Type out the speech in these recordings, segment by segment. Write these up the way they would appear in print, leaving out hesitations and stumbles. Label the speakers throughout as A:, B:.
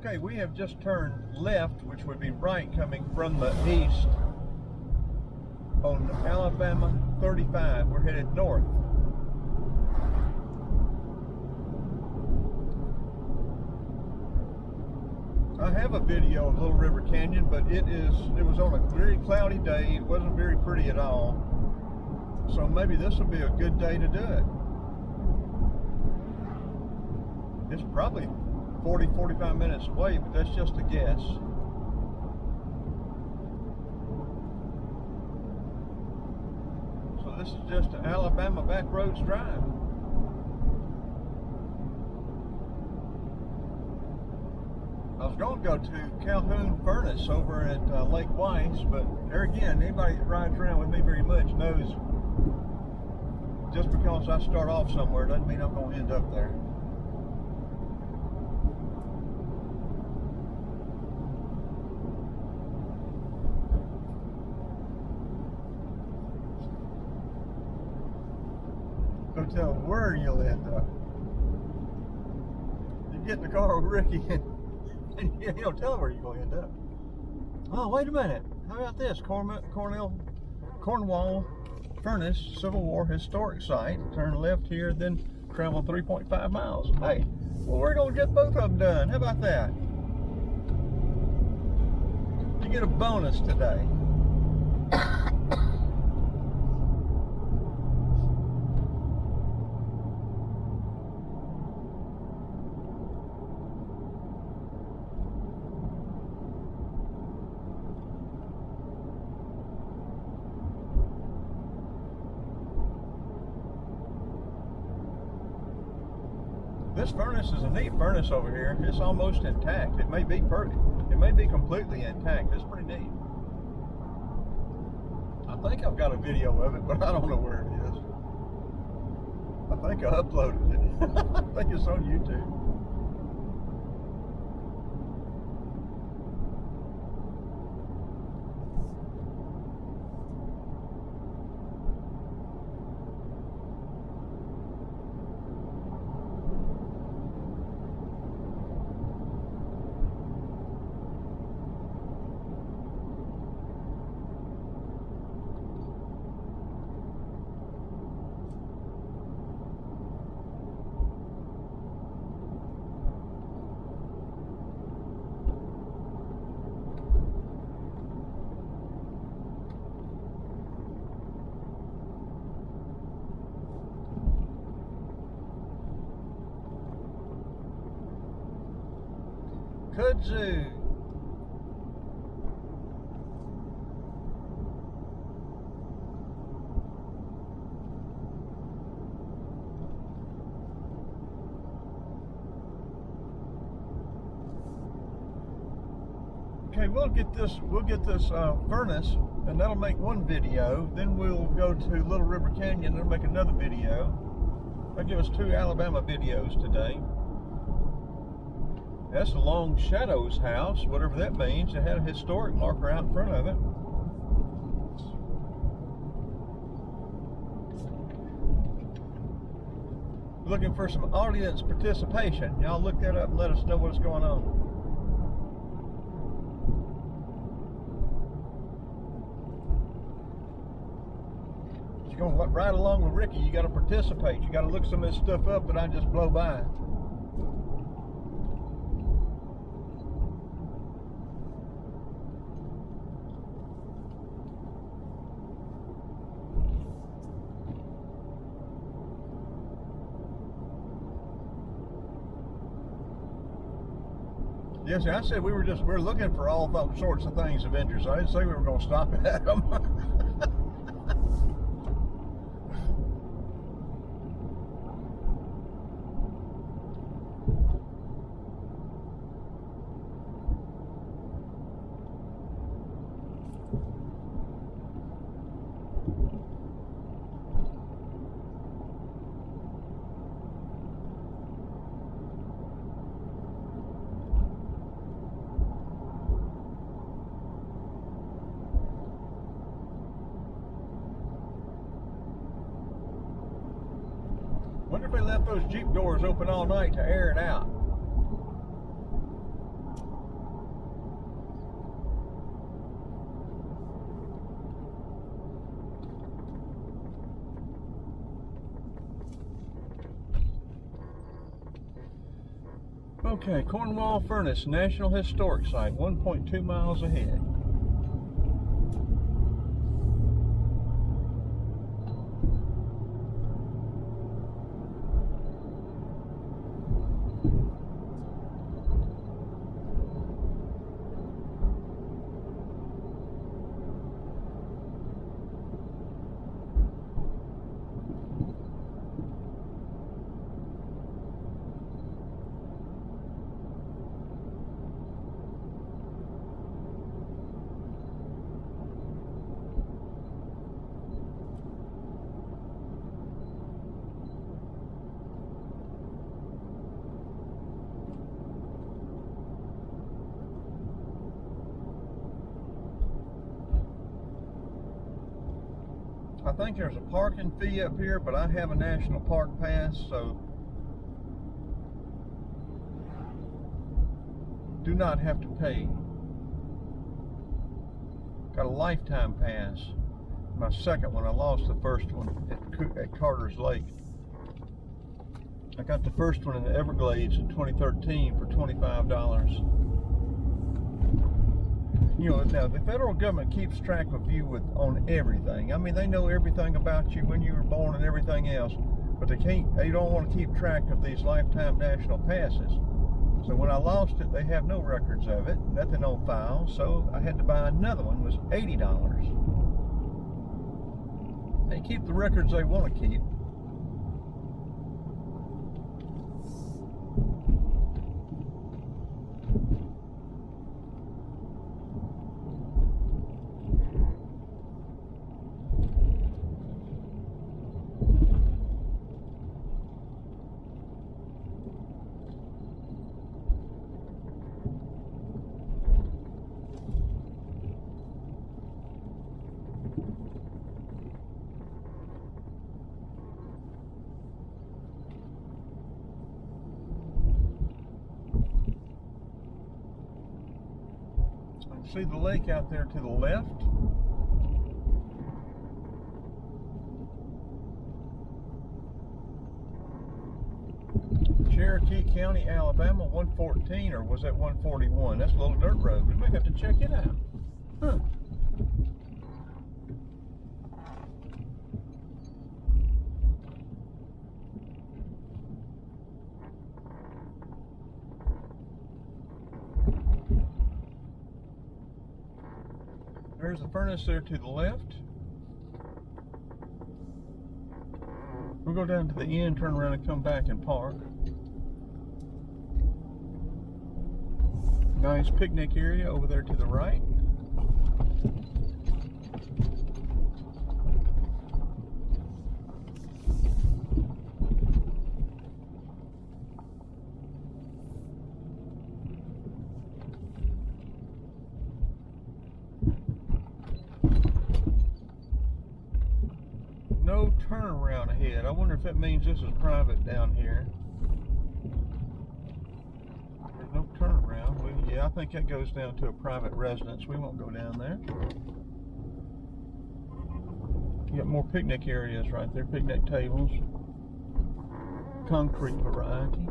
A: Okay, we have just turned left, which would be right coming from the east on Alabama 35. We're headed north. I have a video of Little River Canyon, but it was on a very cloudy day. It wasn't very pretty at all. So maybe this will be a good day to do it. It's probably 40-45 minutes away, but that's just a guess. So this is just an Alabama backroads drive. I was going to go to Calhoun Furnace over at Lake Weiss, but there again, anybody that rides around with me very much knows just because I start off somewhere doesn't mean I'm going to end up there. Don't tell where you'll end up. You get in the car with Ricky and you don't tell him where you're going to end up. Oh, wait a minute. How about this? Cornwall Furnace Civil War Historic Site. Turn left here, then travel 3.5 miles. Hey, well, we're going to get both of them done. How about that? You get a bonus today. This furnace is a neat furnace over here. It's almost intact. It may be perfect. It may be completely intact. It's pretty neat. I think I've got a video of it, but I don't know where it is. I think I uploaded it. I think it's on YouTube. Kudzu. Okay, we'll get this furnace, and that'll make one video. Then we'll go to Little River Canyon and make another video. That'll give us 2 Alabama videos today. That's the Long Shadows house, whatever that means. It had a historic marker out in front of it. Looking for some audience participation. Y'all look that up and let us know what's going on. If you're going to ride along with Ricky, you got to participate. You got to look some of this stuff up that I just blow by. Yes, I said we're looking for all sorts of things, Avengers. I didn't say we were going to stop at them. Wonder if they left those Jeep doors open all night to air it out. Okay, Cornwall Furnace, National Historic Site, 1.2 miles ahead. I think there's a parking fee up here, but I have a national park pass, so do not have to pay. Got a lifetime pass. My second one, I lost the first one at Carter's Lake. I got the first one in the Everglades in 2013 for $25. You know, now the federal government keeps track of you on everything. I mean, they know everything about you, when you were born and everything else, but they don't want to keep track of these lifetime national passes. So when I lost it, they have no records of it, nothing on file, so I had to buy another one. It was $80. They keep the records they want to keep. See the lake out there to the left? Cherokee County, Alabama, 114, or was that 141? That's a little dirt road. We might have to check it out. Huh. There's the furnace there to the left. We'll go down to the end, turn around and come back and park. Nice picnic area over there to the right. No turnaround ahead. I wonder if that means this is private down here. There's no turnaround. Yeah, I think that goes down to a private residence. We won't go down there. You got more picnic areas right there, picnic tables. Concrete variety.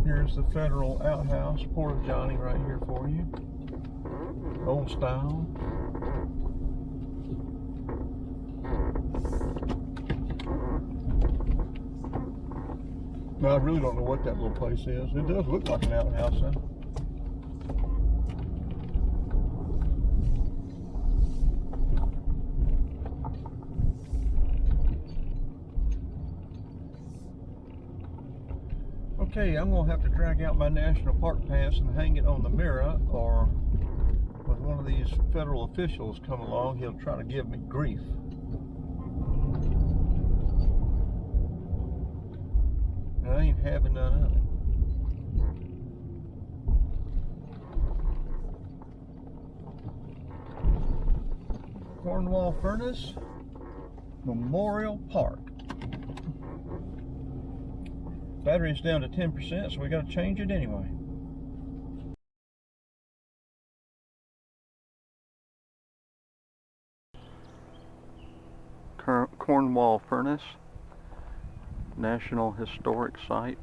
A: Here's the federal outhouse, Porta Johnny right here for you. Old style. No, I really don't know what that little place is. It does look like an outhouse, huh? Okay, I'm going to have to drag out my National Park Pass and hang it on the mirror, or when one of these federal officials come along, he'll try to give me grief. And I ain't having none of it. Cornwall Furnace Memorial Park. Battery's down to 10%, so we got to change it anyway.
B: Cornwall furnace, National Historic Site.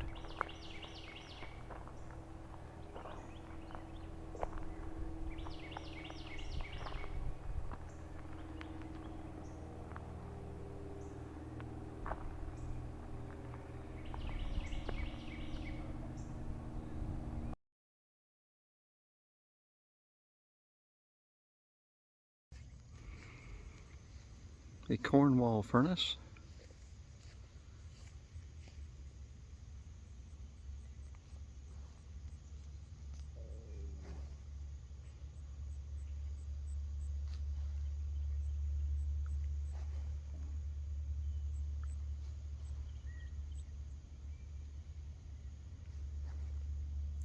B: A Cornwall furnace.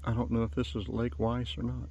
B: I don't know if this is Lake Weiss or not.